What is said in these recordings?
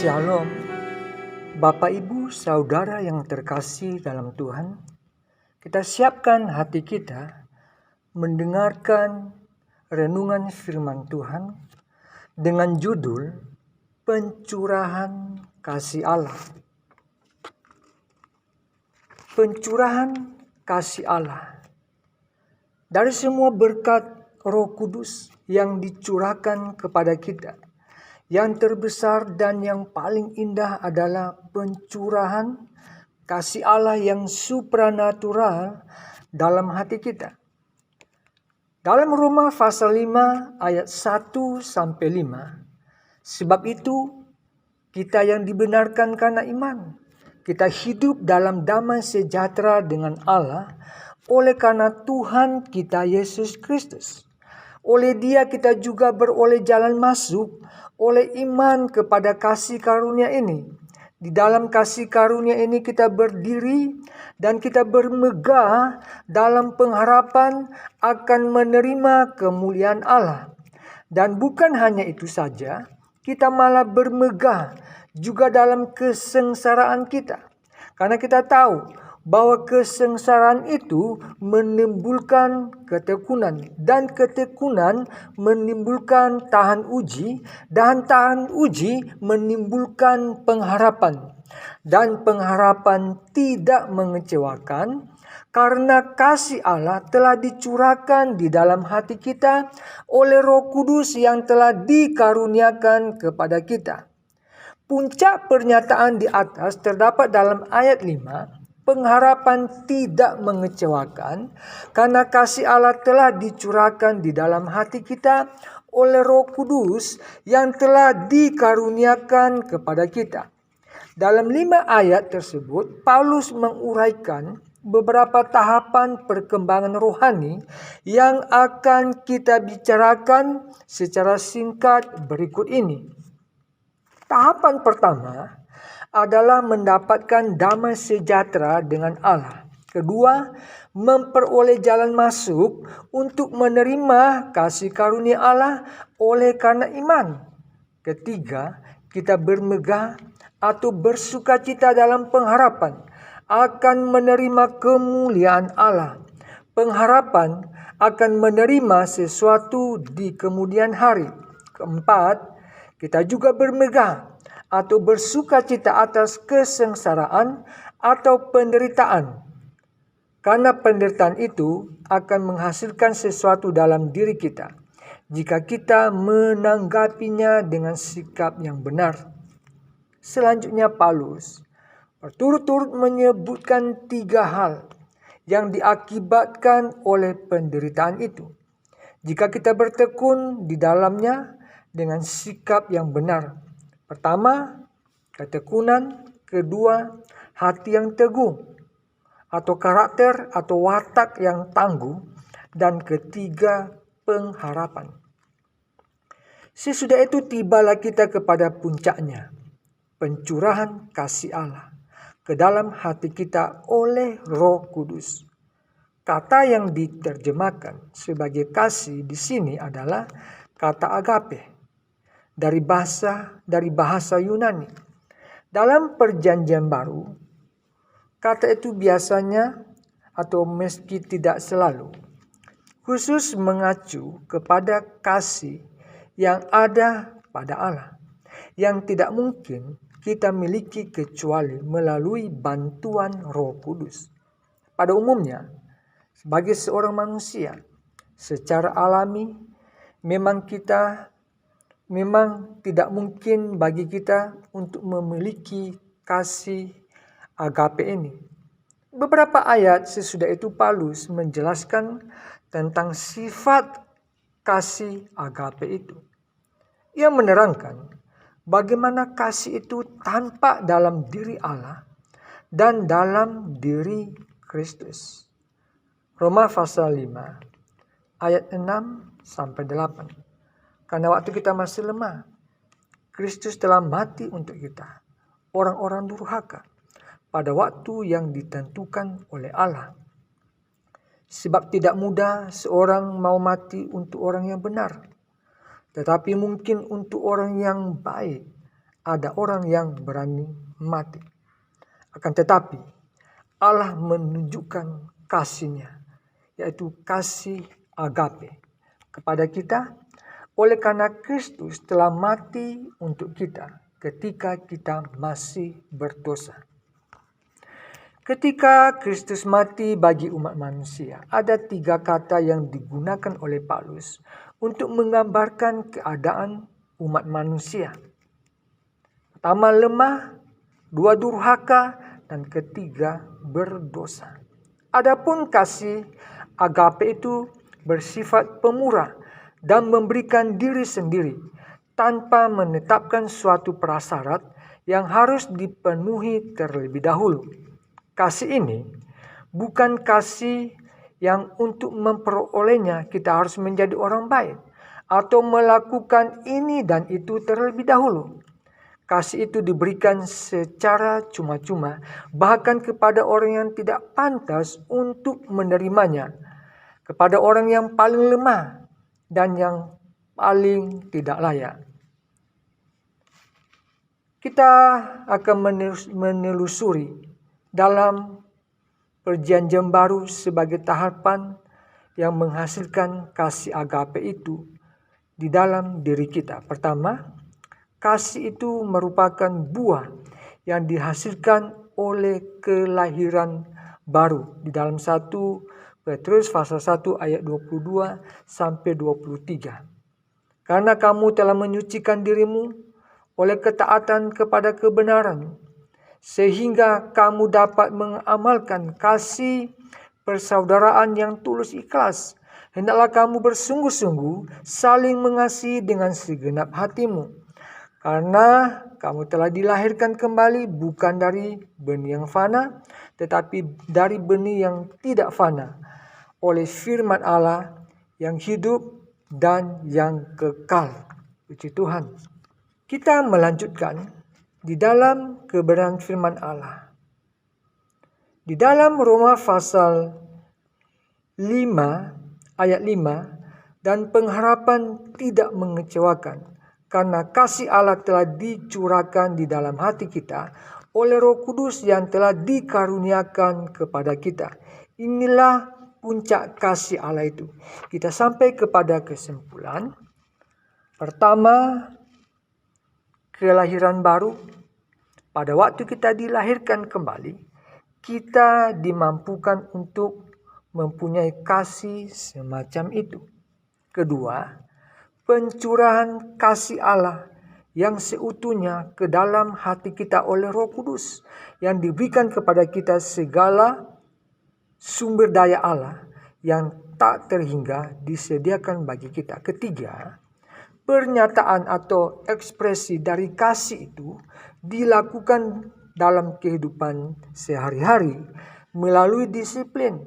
Shalom, Bapak Ibu Saudara yang terkasih dalam Tuhan. Kita siapkan hati kita mendengarkan renungan firman Tuhan dengan judul Pencurahan Kasih Allah. Pencurahan kasih Allah. Dari semua berkat Roh Kudus yang dicurahkan kepada kita, yang terbesar dan yang paling indah adalah pencurahan kasih Allah yang supranatural dalam hati kita. Dalam Roma pasal 5 ayat 1-5, sebab itu kita yang dibenarkan karena iman, kita hidup dalam damai sejahtera dengan Allah oleh karena Tuhan kita Yesus Kristus. Oleh Dia kita juga beroleh jalan masuk oleh iman kepada kasih karunia ini. Di dalam kasih karunia ini kita berdiri dan kita bermegah dalam pengharapan akan menerima kemuliaan Allah. Dan bukan hanya itu saja, kita malah bermegah juga dalam kesengsaraan kita. Karena kita tahu bahwa kesengsaraan itu menimbulkan ketekunan, dan ketekunan menimbulkan tahan uji, dan tahan uji menimbulkan pengharapan. Dan pengharapan tidak mengecewakan karena kasih Allah telah dicurahkan di dalam hati kita oleh Roh Kudus yang telah dikaruniakan kepada kita. Puncak pernyataan di atas terdapat dalam ayat 5. Pengharapan tidak mengecewakan karena kasih Allah telah dicurahkan di dalam hati kita oleh Roh Kudus yang telah dikaruniakan kepada kita. Dalam 5 ayat tersebut, Paulus menguraikan beberapa tahapan perkembangan rohani yang akan kita bicarakan secara singkat berikut ini. Tahapan pertama adalah mendapatkan damai sejahtera dengan Allah. Kedua, memperoleh jalan masuk untuk menerima kasih karunia Allah oleh karena iman. Ketiga, kita bermegah atau bersukacita dalam pengharapan akan menerima kemuliaan Allah. Pengharapan akan menerima sesuatu di kemudian hari. Keempat, kita juga bermegah atau bersukacita atas kesengsaraan atau penderitaan. Karena penderitaan itu akan menghasilkan sesuatu dalam diri kita jika kita menanggapinya dengan sikap yang benar. Selanjutnya Paulus berturut-turut menyebutkan 3 hal yang diakibatkan oleh penderitaan itu. Jika kita bertekun di dalamnya dengan sikap yang benar. Pertama, ketekunan. Kedua, hati yang teguh atau karakter atau watak yang tangguh. Dan ketiga, pengharapan. Sesudah itu tibalah kita kepada puncaknya, pencurahan kasih Allah ke dalam hati kita oleh Roh Kudus. Kata yang diterjemahkan sebagai kasih di sini adalah kata agape dari bahasa Yunani. Dalam Perjanjian Baru, kata itu biasanya atau meski tidak selalu khusus mengacu kepada kasih yang ada pada Allah, yang tidak mungkin kita miliki kecuali melalui bantuan Roh Kudus. Pada umumnya, sebagai seorang manusia, secara alami memang tidak mungkin bagi kita untuk memiliki kasih agape ini. Beberapa ayat sesudah itu Paulus menjelaskan tentang sifat kasih agape itu. Ia menerangkan bagaimana kasih itu tampak dalam diri Allah dan dalam diri Kristus. Roma pasal 5 ayat 6-8. Karena waktu kita masih lemah, Kristus telah mati untuk kita, orang-orang durhaka, pada waktu yang ditentukan oleh Allah. Sebab tidak mudah seorang mau mati untuk orang yang benar, tetapi mungkin untuk orang yang baik ada orang yang berani mati. Akan tetapi Allah menunjukkan kasih-Nya, yaitu kasih agape kepada kita, oleh karena Kristus telah mati untuk kita ketika kita masih berdosa. Ketika Kristus mati bagi umat manusia, ada 3 kata yang digunakan oleh Paulus untuk menggambarkan keadaan umat manusia. Pertama, lemah, 2, durhaka, dan ketiga, berdosa. Adapun kasih agape itu bersifat pemurah dan memberikan diri sendiri tanpa menetapkan suatu prasyarat yang harus dipenuhi terlebih dahulu. Kasih ini bukan kasih yang untuk memperolehnya kita harus menjadi orang baik atau melakukan ini dan itu terlebih dahulu. Kasih itu diberikan secara cuma-cuma, bahkan kepada orang yang tidak pantas untuk menerimanya, kepada orang yang paling lemah dan yang paling tidak layak. Kita akan menelusuri dalam Perjanjian Baru sebagai tahapan yang menghasilkan kasih agape itu di dalam diri kita. Pertama, kasih itu merupakan buah yang dihasilkan oleh kelahiran baru di dalam 1 Petrus pasal 1 ayat 22 sampai 23. Karena kamu telah menyucikan dirimu oleh ketaatan kepada kebenaran, sehingga kamu dapat mengamalkan kasih persaudaraan yang tulus ikhlas. Hendaklah kamu bersungguh-sungguh saling mengasihi dengan segenap hatimu. Karena kamu telah dilahirkan kembali bukan dari benih yang fana, tetapi dari benih yang tidak fana, oleh firman Allah yang hidup dan yang kekal. Puji Tuhan. Kita melanjutkan di dalam kebenaran firman Allah. Di dalam Roma pasal 5 ayat 5, dan pengharapan tidak mengecewakan, karena kasih Allah telah dicurahkan di dalam hati kita oleh Roh Kudus yang telah dikaruniakan kepada kita. Inilah puncak kasih Allah itu. Kita sampai kepada kesimpulan. Pertama, kelahiran baru. Pada waktu kita dilahirkan kembali, kita dimampukan untuk mempunyai kasih semacam itu. Kedua, pencurahan kasih Allah yang seutuhnya ke dalam hati kita oleh Roh Kudus yang diberikan kepada kita segala sumber daya Allah yang tak terhingga disediakan bagi kita. Ketiga, pernyataan atau ekspresi dari kasih itu dilakukan dalam kehidupan sehari-hari melalui disiplin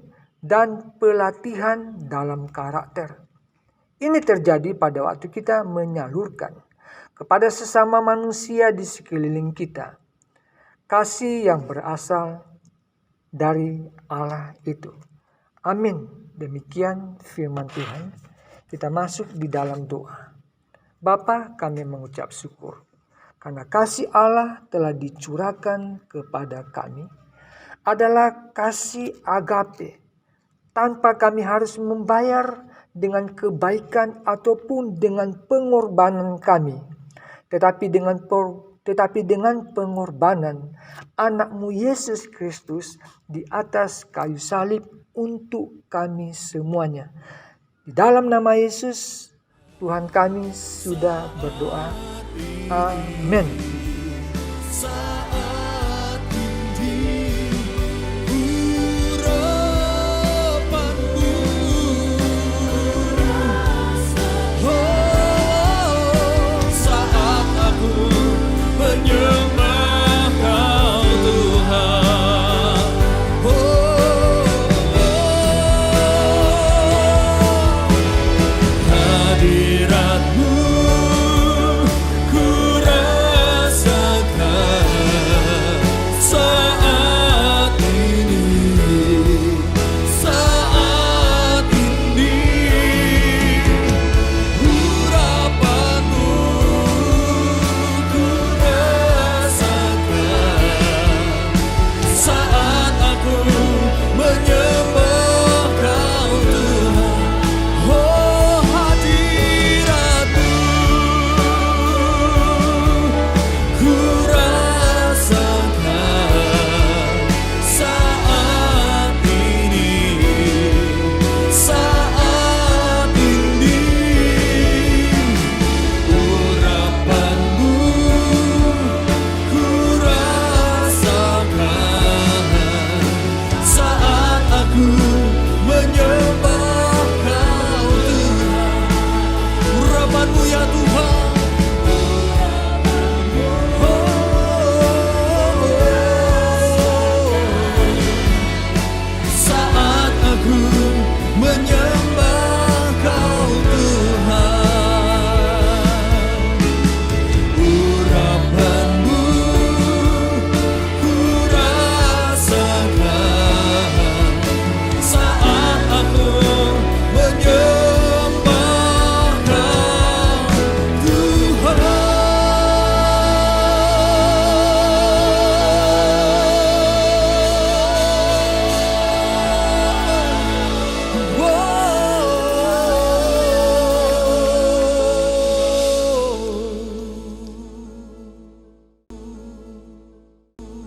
dan pelatihan dalam karakter. Ini terjadi pada waktu kita menyalurkan kepada sesama manusia di sekeliling kita kasih yang berasal dari Allah itu. Amin. Demikian firman Tuhan. Kita masuk di dalam doa. Bapa, kami mengucap syukur karena kasih Allah telah dicurahkan kepada kami adalah kasih agape, tanpa kami harus membayar dengan kebaikan ataupun dengan pengorbanan kami, tetapi dengan pengorbanan anak-Mu Yesus Kristus di atas kayu salib untuk kami semuanya. Di dalam nama Yesus Tuhan kami sudah berdoa. Amin.